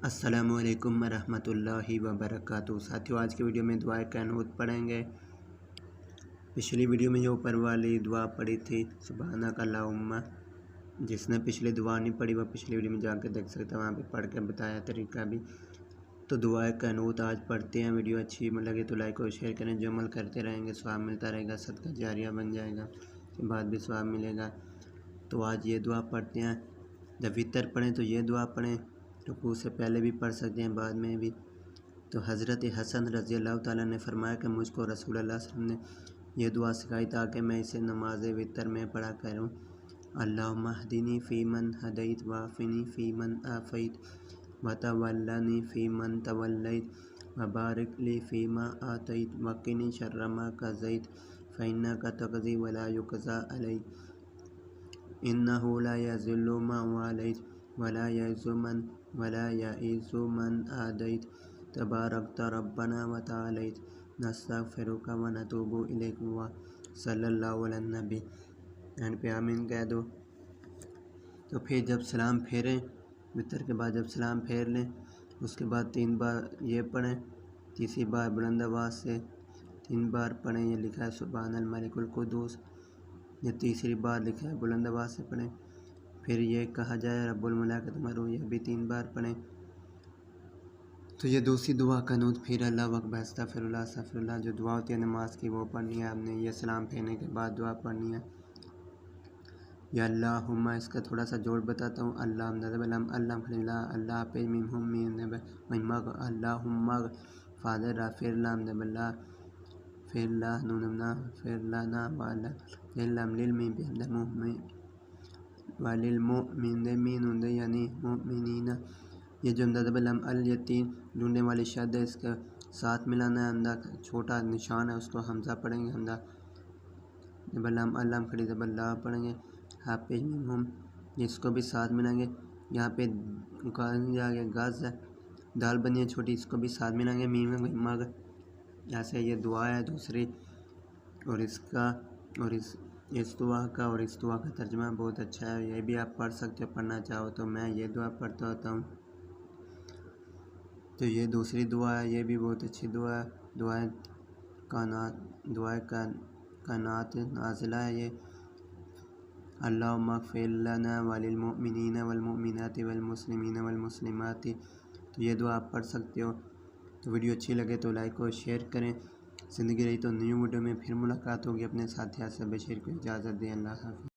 السلام علیکم ورحمۃ اللہ وبرکاتہ۔ ساتھیو، آج کی ویڈیو میں دعائے قنوت پڑھیں گے۔ پچھلی ویڈیو میں جو اوپر والی دعا پڑھی تھی سبحانک اللہم، جس نے پچھلی دعا نہیں پڑھی وہ پچھلی ویڈیو میں جا کے دیکھ سکتا ہے، وہاں پہ پڑھ کے بتایا طریقہ بھی۔ تو دعائے قنوت آج پڑھتے ہیں۔ ویڈیو اچھی لگے تو لائک اور شیئر کریں، جو عمل کرتے رہیں گے ثواب ملتا رہے گا، صدقہ جاریہ بن جائے گا، اس کے بعد بھی ثواب ملے گا۔ تو آج یہ دعا پڑھتے ہیں۔ جب وتر پڑھیں تو یہ دعا پڑھیں، رکوع سے پہلے بھی پڑھ سکتے ہیں، بعد میں بھی۔ تو حضرت حسن رضی اللہ تعالیٰ نے فرمایا کہ مجھ کو رسول اللہ صلی اللہ علیہ وسلم نے یہ دعا سکھائی تاکہ میں اسے نماز وتر میں پڑھا کروں۔ اللہم اہدنی فیمن ہدیت وعافنی فیمن عافیت وتولنی فیمن تولیت وبارک لی فیما آتیت وقنی شر ما قضیت فإنک تقضی ولا یقضی علیک انہ لا یذل من والیت ولا یعز من عادیت تبارکت ربنا وتعالیت نستغفرک ونتوب الیک صلی اللہ علی النبی۔ اینڈ پہ آمین کہہ دو۔ تو پھر جب سلام پھیریں، وتر کے بعد جب سلام پھیر لیں، اس کے بعد 3 بار یہ پڑھیں، تیسری بار بلند آواز سے 3 بار پڑھیں۔ یہ لکھا ہے سبحان الملک القدوس، یہ تیسری بار لکھا ہے بلند آواز سے پڑھیں۔ پھر یہ کہا جائے رب الملائکۃ والروح، یہ بھی 3 بار پڑھیں۔ تو یہ دوسری دعا قنوت، پھر اللہ اکبر استغفر اللہ جو دعا ہوتی ہے نماز کی وہ پڑھنی ہے آپ نے۔ یہ سلام پھیرنے کے بعد دعا پڑھنی ہے۔ یا اللہم، اس کا تھوڑا سا جوڑ بتاتا ہوں۔ اللہ پہ اللہم فادر رافر اللہ فر اللہ نونمنا فر لنا والمؤمنین یعنی مؤمنین۔ یہ جو یہ 3 ڈھونڈنے والی شد ہے، اس کا ساتھ ملانا ہے، اندھا چھوٹا نشان ہے اس کو حمزہ پڑھیں گے، حمزہ جب اللہ کھڑی جب اللہ پڑھیں گے، حافظ منہم اس کو بھی ساتھ ملائیں گے۔ یہاں پہ غاز ہے، دال بنی ہے چھوٹی، اس کو بھی ساتھ ملائیں گے، میم مگ۔ ایسے یہ دعا ہے دوسری، اور اس دعا کا ترجمہ بہت اچھا ہے، یہ بھی آپ پڑھ سکتے ہو پڑھنا چاہو تو۔ میں یہ دعا پڑھتا ہوتا ہوں۔ تو یہ دوسری دعا ہے، یہ بھی بہت اچھی دعا ہے، دعائے قنات نازلہ ہے یہ۔ اللہم اغفر لنا وللمؤمنین والمؤمنات والمسلمین والمسلمات۔ تو یہ دعا آپ پڑھ سکتے ہو۔ تو ویڈیو اچھی لگے تو لائک اور شیئر کریں۔ زندگی رہی تو نیو ویڈیو میں پھر ملاقات ہوگی۔ اپنے ساتھیات سے بشیر کو اجازت دیں۔ اللہ حافظ۔